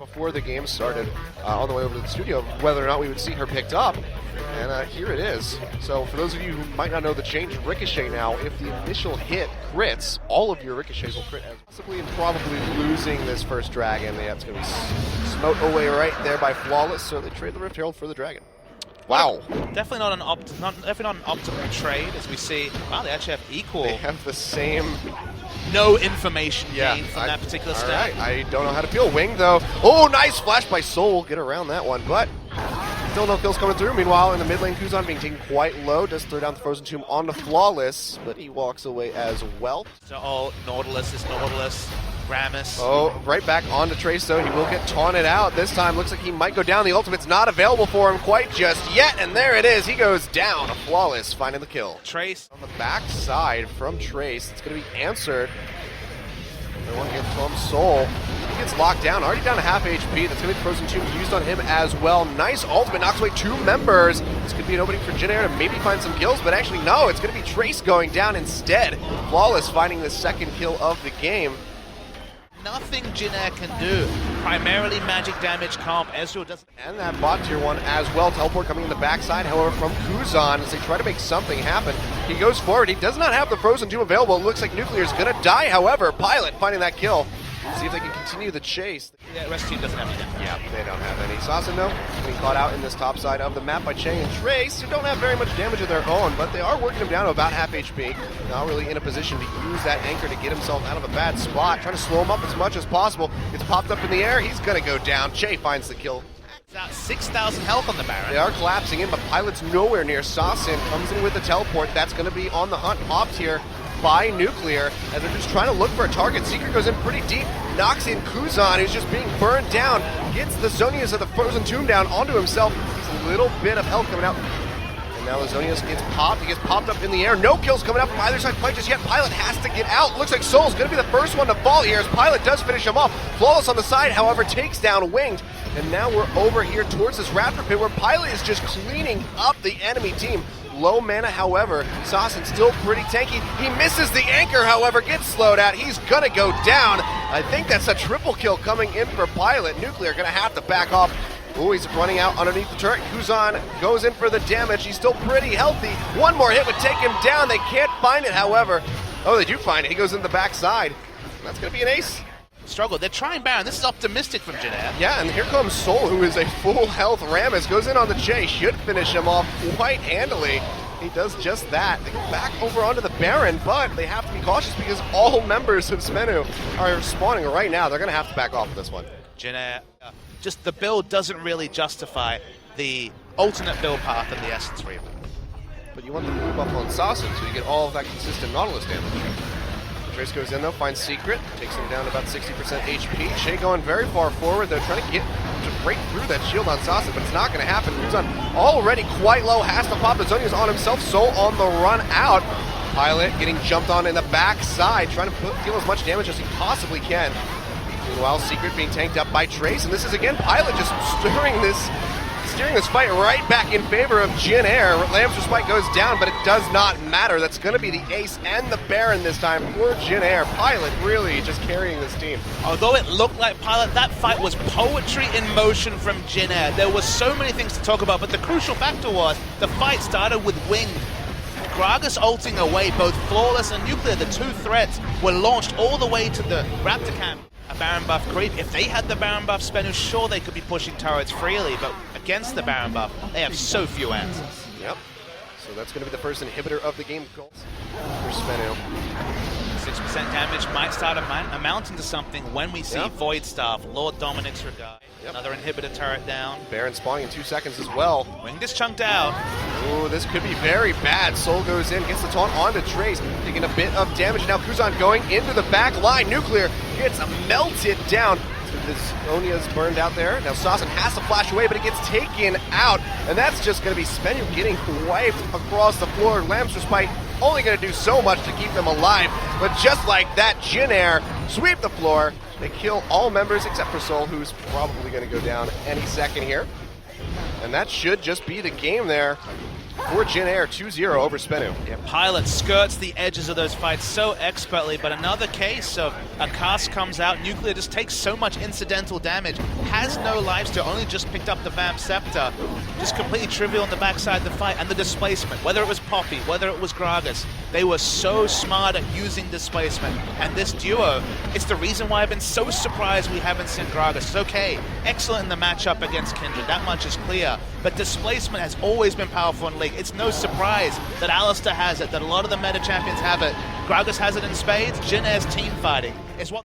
Before the game started, on the way over to the studio, whether or not we would see her picked up, and here it is. So for those of you who might not know the change in Ricochet now, if the initial hit crits, all of your Ricochets will crit, possibly and probably losing this first Dragon. Yeah, it's going to be smote away right there by Flawless, so they trade the Rift Herald for the Dragon. Wow. Definitely not an optimal trade, as we see. Wow, they actually have equal. They have the same. No information gained from that particular stat. Right. I don't know how to feel. Wing, though. Oh, nice flash by Soul. Get around that one, but still no kills coming through. Meanwhile, in the mid lane, Kuzan being taken quite low. Does throw down the Frozen Tomb onto Flawless, but he walks away as well. So, Nautilus is Nautilus. Rammus. Oh, right back onto Trace, though. He will get taunted out. This time, looks like he might go down. The ultimate's not available for him quite just yet, and there it is. He goes down. Flawless finding the kill. Trace. On the back side from Trace, it's going to be answered. The one hit from Soul. He gets locked down, already down to half HP. That's going to be Frozen Tomb used on him as well. Nice ultimate, knocks away two members. This could be an opening for Jin Air to maybe find some kills, but actually no, it's going to be Trace going down instead. Flawless finding the second kill of the game. Nothing Jin Air can do. Primarily magic damage comp. Ezreal doesn't. And that bot tier 1 as well. Teleport coming in the backside, however, from Kuzan as they try to make something happen. He goes forward. He does not have the Frozen Tomb available. It looks like Nuclear is going to die, however. Pilot finding that kill. See if they can continue the chase. Yeah, the rest team doesn't have any. Yeah, they don't have any. Sassen, though, being caught out in this top side of the map by Cheng and Trace, who don't have very much damage of their own, but they are working him down to about half HP. Not really in a position to use that anchor to get himself out of a bad spot. Trying to slow him up as much as possible. Gets popped up in the air. He's going to go down. Che finds the kill. Got 6,000 health on the Baron. They are collapsing in, but Pilot's nowhere near. Sassen comes in with the teleport. That's going to be on the hunt. Popped here by Nuclear as they're just trying to look for a target. Secret goes in pretty deep, knocks in Kuzan, who's just being burned down, gets the Zonius of the Frozen Tomb down onto himself. He's a little bit of health coming out. And now the Zonius gets popped. He gets popped up in the air. No kills coming out from either side quite just yet. Pilot has to get out. Looks like Soul's going to be the first one to fall here as Pilot does finish him off. Flawless on the side, however, takes down Winged. And now we're over here towards this Raptor Pit where Pilot is just cleaning up the enemy team. Low mana, however, Sassen still pretty tanky. He misses the anchor, however, gets slowed out. He's going to go down. I think that's a triple kill coming in for Pilot. Nuclear going to have to back off. Oh, he's running out underneath the turret. Kuzan goes in for the damage. He's still pretty healthy. One more hit would take him down. They can't find it, however. Oh, they do find it. He goes in the backside. That's going to be an ace. Struggle. They're trying Baron. This is optimistic from Jin Air. Yeah, and here comes Soul, who is a full health Rammus. Goes in on the chase. Should finish him off quite handily. He does just that. They go back over onto the Baron, but they have to be cautious because all members of Sbenu are spawning right now. They're going to have to back off of this one. Jin Air, just the build doesn't really justify the alternate build path in the Essence Reaver. But you want the move up on Sassen so you get all of that consistent Nautilus damage. Trace goes in though, finds Secret, takes him down to about 60% HP. Che going very far forward, they're trying to get to break through that shield on Sassen, but it's not going to happen. Kuzan already quite low, has to pop the Zonius on himself. Soul on the run out. Pilot getting jumped on in the backside, trying to deal as much damage as he possibly can. Meanwhile, Secret being tanked up by Trace, and this is again Pilot just steering this fight right back in favor of Jin Air. Lamb's Respite goes down, but it does not matter. That's going to be the ace and the Baron this time for Jin Air. Pilot really just carrying this team. Although it looked like Pilot, that fight was poetry in motion from Jin Air. There were so many things to talk about, but the crucial factor was the fight started with Wing. Gragas ulting away, both Flawless and Nuclear, the two threats, were launched all the way to the Raptor camp. A Baron buff creep. If they had the Baron buff, Sbenu, sure they could be pushing turrets freely, but against the Baron buff, they have so few answers. Yep. So that's going to be the first inhibitor of the game for Sbenu. 6% damage might start amounting to something when we see Void Staff, Lord Dominic's Regard. Another inhibitor turret down. Baron spawning in 2 seconds as well. Winged is chunked out. Ooh, this could be very bad. Soul goes in, gets the taunt onto Trace, taking a bit of damage. Now Kuzan going into the back line. Nuclear gets melted down. Zonia's burned out there. Now Sassen has to flash away, but it gets taken out. And that's just going to be Sbenu getting wiped across the floor. Lamb's Respite only going to do so much to keep them alive. But just like that, Jin Air sweep the floor. They kill all members except for Soul, who's probably going to go down any second here. And that should just be the game there. for Jin Air, 2-0 over Sbenu. Yeah, Pilot skirts the edges of those fights so expertly, but another case of a cast comes out, Nuclear just takes so much incidental damage, has no lifesteal, only just picked up the Vamp Scepter, just completely trivial on the backside of the fight, and the displacement, whether it was Poppy, whether it was Gragas, they were so smart at using displacement, and this duo, it's the reason why I've been so surprised we haven't seen Gragas. It's okay, excellent in the matchup against Kindred, that much is clear, but displacement has always been powerful in League. It's no surprise that Alistair has it, that a lot of the meta champions have it. Gragas has it in spades. Jin Air's team fighting is what